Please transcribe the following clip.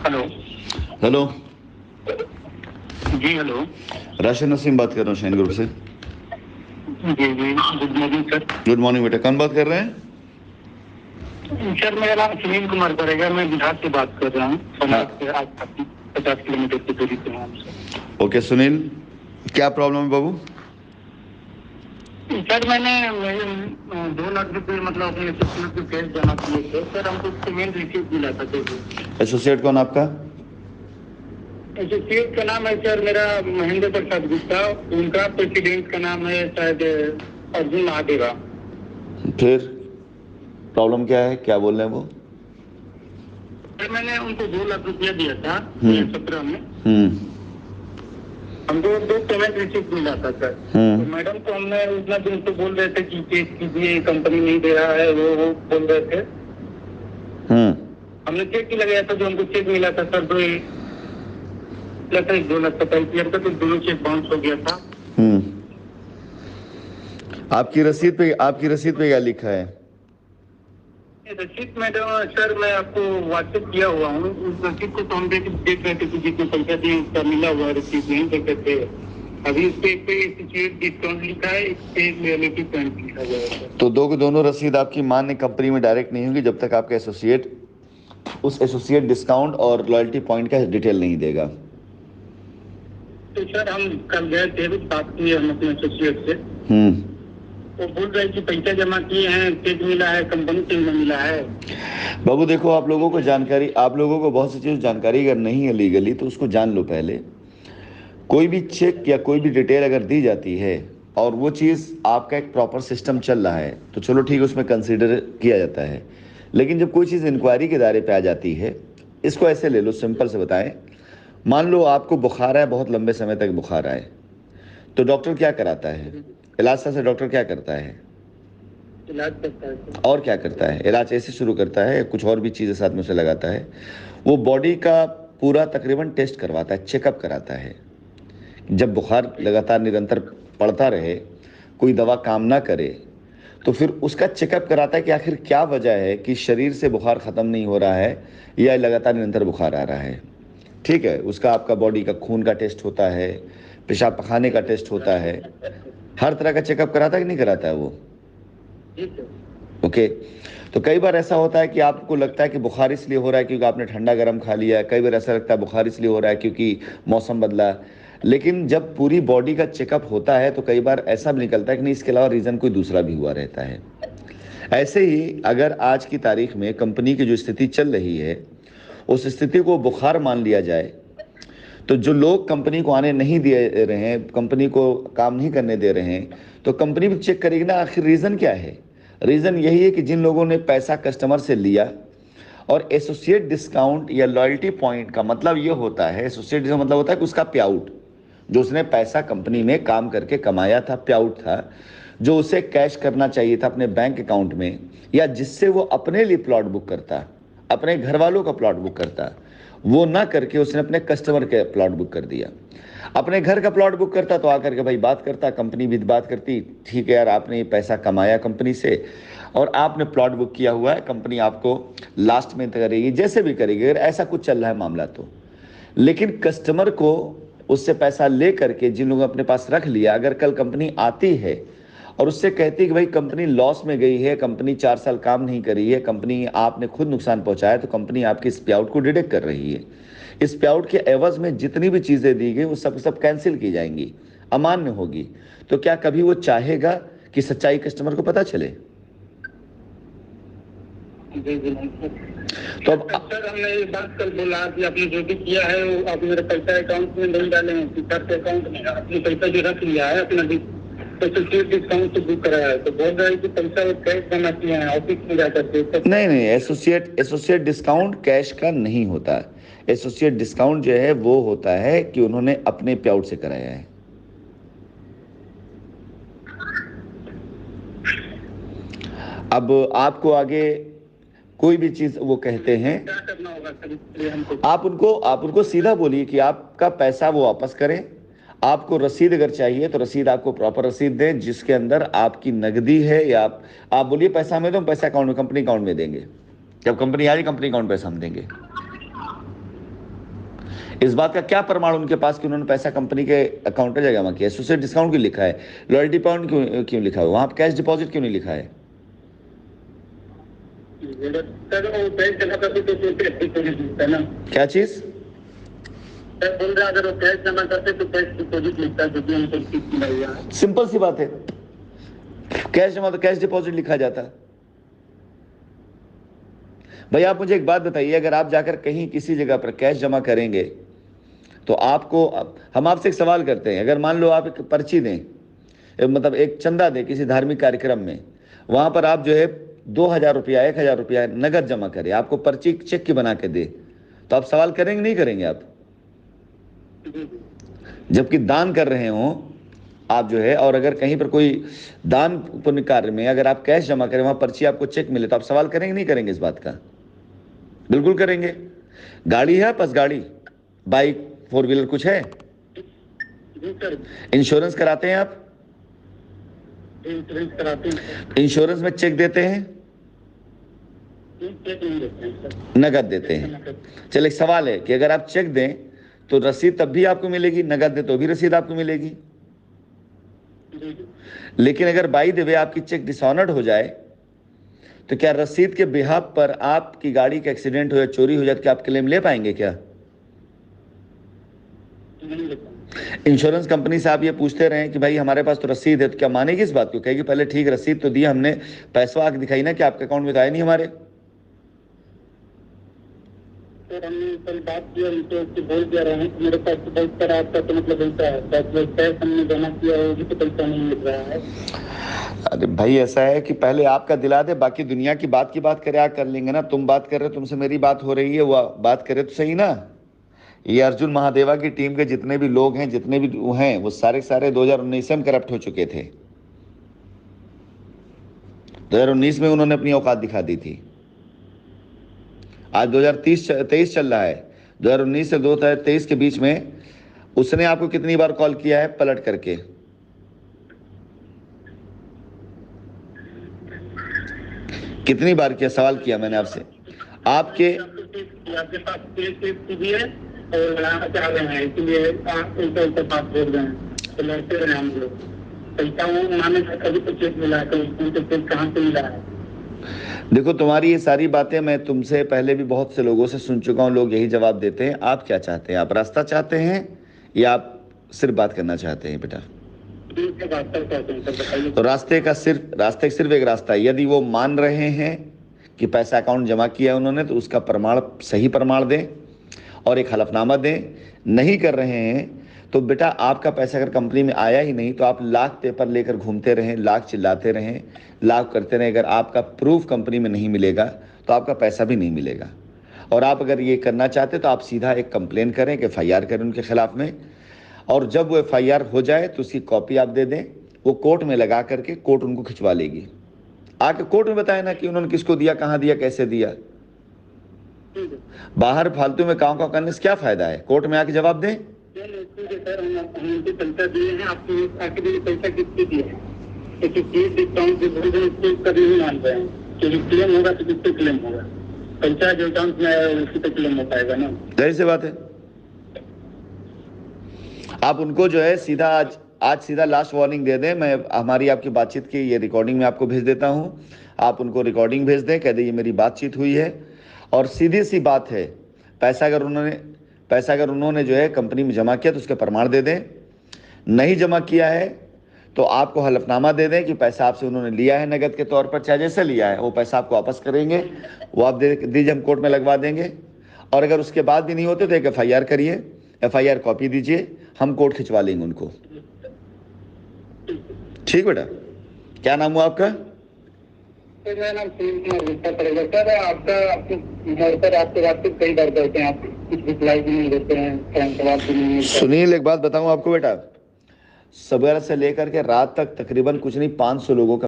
Hello. Hello. जी hello. Rashid Naseem बात कर रहा हूँ शाइन ग्रुप से। जी जी, good morning sir. Good morning बेटा, कौन बात कर रहे हैं? सर मेरा नाम सुनील कुमार पड़ेगा, मैं बिहार से बात कर रहा हूँ। हाँ। समाज से आज 50 किलोमीटर की दूरी पे हूँ सर। ओके सुनील, क्या प्रॉब्लम है बाबू? सर मैंने 2 लाख रुपए मतलब अपने एसोसिएट को कैश जमा किए थे सर, हमको पेमेंट रिसीव मिला था। एसोसिएट कौन आपका? एसोसिएट का नाम है सर मेरा महेंद्र प्रसाद गुप्ता, उनका प्रेसिडेंट का नाम है शायद अर्जुन महादेवा। फिर प्रॉब्लम क्या है, क्या बोल रहे हैं वो? सर मैंने उनको 2 लाख रुपया दिया था 2017 में। हमको 2 पेमेंट रिसीव मिला था सर। तो मैडम को हमने उतना दिन तो बोल रहे थे कि चेक कीजिए, कंपनी नहीं दे रहा है, वो बोल रहे थे। हमने चेक ही लगाया था, जो हमको चेक मिला था सर 2 लाख 27,000 का, तो दोनों चेक बाउंस हो गया था। आपकी रसीद पे क्या लिखा है? रसीद मैडम सर मैं आपको व्हाट्सएप किया हुआ हूँ, उस रसीद को तो हम देख रहे थे कि जितने पैसा दिए उसका मिला हुआ रसीद नहीं देख रहे थे। अभी उस पे डिस्काउंट लिखा है, इस पे रियलिटी पॉइंट लिखा गया है। तो दोनों रसीद आपकी मान्य कंपनी में डायरेक्ट नहीं होगी जब तक आपका एसोसिएट उस एसोसिएट डिस्काउंट और लॉयल्टी पॉइंट का डिटेल नहीं देगा। तो सर हम कल गए थे, बात की हम अपने एसोसिएट से, वो बोल रहे कि पैसा जमा किए हैं, चेक मिला है, कंपनी से नहीं मिला है। बाबू देखो, आप लोगों को बहुत सी चीज़ जानकारी अगर नहीं है लीगली तो उसको जान लो पहले। कोई भी चेक या कोई भी डिटेल अगर दी जाती है और वो चीज़ आपका एक प्रॉपर सिस्टम चल रहा है तो चलो ठीक है, उसमें कंसीडर किया जाता है। लेकिन जब कोई चीज़ इंक्वायरी के दायरे पे आ जाती है, इसको ऐसे ले लो, सिंपल से बताएं। मान लो आपको बुखार है, बहुत लंबे समय तक बुखार आए, तो डॉक्टर क्या कराता है? इलाज से डॉक्टर क्या करता है? इलाज करता है। और क्या करता है? इलाज ऐसे शुरू करता है, कुछ और भी चीज़ें साथ में उसे लगाता है। वो बॉडी का पूरा तकरीबन टेस्ट करवाता है, चेकअप कराता है। जब बुखार लगातार निरंतर पड़ता रहे, कोई दवा काम ना करे, तो फिर उसका चेकअप कराता है कि आखिर क्या वजह है कि शरीर से बुखार ख़त्म नहीं हो रहा है या लगातार निरंतर बुखार आ रहा है। ठीक है, उसका आपका बॉडी का खून का टेस्ट होता है, पेशाब पखाने का टेस्ट होता है, हर तरह का चेकअप कराता है कि नहीं कराता है वो? ओके। तो कई बार ऐसा होता है कि आपको लगता है कि बुखार इसलिए हो रहा है क्योंकि आपने ठंडा गर्म खा लिया है, कई बार ऐसा लगता है बुखार इसलिए हो रहा है क्योंकि मौसम बदला। लेकिन जब पूरी बॉडी का चेकअप होता है तो कई बार ऐसा भी निकलता है कि नहीं, इसके अलावा रीज़न कोई दूसरा भी हुआ रहता है। ऐसे ही अगर आज की तारीख में कंपनी की जो स्थिति चल रही है उस स्थिति को बुखार मान लिया जाए, तो जो लोग कंपनी को आने नहीं दे रहे हैं, कंपनी को काम नहीं करने दे रहे हैं, तो कंपनी भी चेक करेगी ना आखिर रीज़न क्या है। रीज़न यही है कि जिन लोगों ने पैसा कस्टमर से लिया, और एसोसिएट डिस्काउंट या लॉयल्टी पॉइंट का मतलब ये होता है, एसोसिएट डिस्काउंट मतलब होता है कि उसका पे आउट, जो उसने पैसा कंपनी में काम करके कमाया था, पे आउट था, जो उसे कैश करना चाहिए था अपने बैंक अकाउंट में, या जिससे वो अपने लिए प्लॉट बुक करता, अपने घर वालों का प्लॉट बुक करता, वो ना करके उसने अपने कस्टमर के प्लॉट बुक कर दिया। अपने घर का प्लॉट बुक करता तो आकर के भाई बात करता, कंपनी भी बात करती, ठीक है यार आपने ये पैसा कमाया कंपनी से और आपने प्लॉट बुक किया हुआ है, कंपनी आपको लास्ट में करेगी, जैसे भी करेगी अगर ऐसा कुछ चल रहा है मामला तो। लेकिन कस्टमर को उससे पैसा ले करके जिन लोगों ने अपने पास रख लिया, अगर कल कंपनी आती है और उससे कहती है कि भाई कंपनी लॉस में गई है, कंपनी 4 साल काम नहीं करी है, कंपनी आपने खुद नुकसान पहुंचाया, तो कंपनी आपके इस पे आउट को डिडक्ट कर रही है। इस पे आउट के एवज में जितनी भी चीज़ें दी गई वो सब कैंसिल की जाएंगी, अमान्य होगी। तो क्या कभी वो चाहेगा कि सच्चाई कस्टमर को पता चले? तो अब सर हमने ये बात कल बोला कि आपने जो भी किया है वो आप मेरे पैसा अकाउंट में नहीं डाले हैं, सर के अकाउंट में आपने पैसा जो रख लिया है अपना एसोसिएट डिस्काउंट से बुक कराया है, तो बोल रहा है कि पैसा कैश जमा किए हैं ऑफिस में जाकर के। नहीं, एसोसिएट डिस्काउंट कैश का नहीं होता। एसोसिएट डिस्काउंट जो है वो होता है कि उन्होंने अपने पे आउट से कराया है। अब आपको आगे कोई भी चीज वो कहते हैं, क्या करना होगा सर इसके लिए हमको? आप उनको सीधा बोलिए कि आपका पैसा वो वापस करें। आपको रसीद अगर चाहिए तो रसीद आपको प्रॉपर रसीद दें जिसके अंदर आपकी नकदी है, या आप बोलिए पैसा हमें दो, पैसा अकाउंट में, कंपनी अकाउंट में देंगे। जब कंपनी आ जाए कंपनी अकाउंट पैसा हम देंगे। इस बात का क्या प्रमाण उनके पास कि उन्होंने पैसा कंपनी के अकाउंट में जमा किया? एसोसिएट डिस्काउंट क्यों लिखा है, लॉयल्टी पॉइंट क्यों लिखा है, वहां कैश डिपॉजिट क्यों नहीं लिखा है? सर वो बैंक जमा करते तो डिपॉजिट लिखता है ना। क्या चीज? सर बोल रहे हैं अगर वो कैश जमा करते तो कैश डिपॉजिट लिखता है, जो कि हमको ठीक नहीं है। सिंपल सी बात है, कैश जमा तो कैश डिपॉजिट लिखा जाता है। भाई आप मुझे एक बात बताइए, अगर आप जाकर कहीं किसी जगह पर कैश जमा करेंगे तो आपको, हम आपसे एक सवाल करते हैं, अगर मान लो आप एक पर्ची दें, मतलब एक चंदा दें किसी धार्मिक कार्यक्रम में, वहां पर आप जो है 2000 रुपया 1000 रुपया नगद जमा करें, आपको पर्ची चेक की बना के दे, तो आप सवाल करेंगे नहीं करेंगे आप? जबकि दान कर रहे हो आप जो है, और अगर कहीं पर कोई दान पुण्य कार्य में अगर आप कैश जमा करें, वहां पर्ची आपको चेक मिले, तो आप सवाल करेंगे नहीं करेंगे इस बात का? बिल्कुल करेंगे। गाड़ी है बस, गाड़ी, बाइक, 4 व्हीलर कुछ है? इंश्योरेंस कराते हैं आप? इंश्योरेंस कराते हैं। इंश्योरेंस में चेक देते हैं? नगद देते हैं। चलिए एक सवाल है कि अगर आप चेक दें तो रसीद तब भी आपको मिलेगी, नगद दें तो भी रसीद आपको मिलेगी। लेकिन अगर बाई द वे आपकी चेक डिसऑनर्ड हो जाए तो क्या रसीद के बिहाफ पर आपकी गाड़ी का एक्सीडेंट हो या चोरी हो जाए तो क्या आप क्लेम ले पाएंगे क्या? इंश्योरेंस कंपनी से आप ये पूछते रहे कि भाई हमारे पास तो रसीद है, तो क्या मानेगी इस बात को? कहेगी पहले ठीक रसीद तो दी हमने, पैसा आके दिखाई ना कि आपके अकाउंट में तो आया नहीं हमारे। सर हमने कल बात किया, उनको बोल दिया रहे हैं कि मेरे पास तो बहुत सारा आपका तो मतलब ऐसा है, पैसा हमने जमा किया होगी तो पैसा नहीं मिल रहा है। अरे भाई ऐसा है कि पहले आपका दिला दे, बाकी दुनिया की बात क्या कर लेंगे ना। तुम बात कर रहे हो, तुमसे मेरी बात हो रही है, वो बात करे तो सही ना। ये अर्जुन महादेवा की टीम के जितने भी लोग हैं, जितने भी हैं, वो सारे 2019 में करप्ट हो चुके थे। 2019 में उन्होंने अपनी औकात दिखा दी थी। आज 2023 चल रहा है, 2019 से 2023 के बीच में उसने आपको कितनी बार कॉल किया है पलट करके? कितनी बार किया, सवाल किया मैंने आपसे? आपके पास भी है और लड़ाना चाह रहे हैं, इसलिए उनका बात बोल रहे हैं, तो लड़ते रहे हम लोग। पैसा वो माने कभी तो चेक मिला है, तो उनको चेक कहाँ से मिला है? देखो तुम्हारी ये सारी बातें मैं तुमसे पहले भी बहुत से लोगों से सुन चुका हूँ, लोग यही जवाब देते हैं। आप क्या चाहते हैं? आप रास्ता चाहते हैं या आप सिर्फ बात करना चाहते हैं बेटा? तो रास्ते का सिर्फ एक रास्ता है। यदि वो मान रहे हैं कि पैसा अकाउंट जमा किया है उन्होंने, तो उसका प्रमाण, सही प्रमाण दें और एक हलफनामा दें। नहीं कर रहे हैं तो बेटा आपका पैसा अगर कंपनी में आया ही नहीं तो आप लाख पेपर लेकर घूमते रहें, लाख चिल्लाते रहें, लाख करते रहें, अगर आपका प्रूफ कंपनी में नहीं मिलेगा तो आपका पैसा भी नहीं मिलेगा। और आप अगर ये करना चाहते तो आप सीधा एक कंप्लेन करें, एक FIR करें उनके खिलाफ में, और जब वो FIR हो जाए तो उसकी कॉपी आप दे दें, वो कोर्ट में लगा करके कोर्ट उनको खिंचवा लेगी। आके कोर्ट में बताए ना कि उन्होंने किसको दिया, कहाँ दिया, कैसे दिया। बाहर फालतू में काम करने से क्या फायदा है? कोर्ट में आके जवाब दें। सर हम पैसा दिए हैं, आपको आखिर पैसा किसके दिए हैं? तो डिस्काउंट कभी नहीं मान रहे हैं, क्योंकि क्लेम होगा तो किससे क्लेम होगा? पैसा जो अकाउंट में आया उसी पे क्लेम हो पाएगा ना। जाहिर सी बात है। आप उनको जो है सीधा आज सीधा लास्ट वार्निंग दे दें। मैं हमारी आपकी बातचीत की ये रिकॉर्डिंग में आपको भेज देता हूँ, आप उनको रिकॉर्डिंग भेज दें, कह दें ये मेरी बातचीत हुई है। और सीधी सी बात है, पैसा अगर उन्होंने जो है कंपनी में जमा किया तो उसके प्रमाण दे दें। नहीं जमा किया है तो आपको हलफनामा दे दें कि पैसा आपसे उन्होंने लिया है नगद के तौर पर, चाहे जैसे लिया है, वो पैसा आपको वापस करेंगे, वो आप दे दीजिए, हम कोर्ट में लगवा देंगे। और अगर उसके बाद भी नहीं होते तो एक FIR करिए, FIR कॉपी दीजिए, हम कोर्ट खिंचवा लेंगे उनको। ठीक बेटा, क्या नाम हुआ आपका? मेरा नाम सुनील कुमार गुप्ता पड़ेगा। सर आपके बातचीत कई बार करते हैं, आप कुछ रिप्लाई भी नहीं देते हैं। सुनील एक बात बताऊं आपको बेटा, सवेरे से लेकर के रात तक तकरीबन कुछ नहीं 500 लोगों का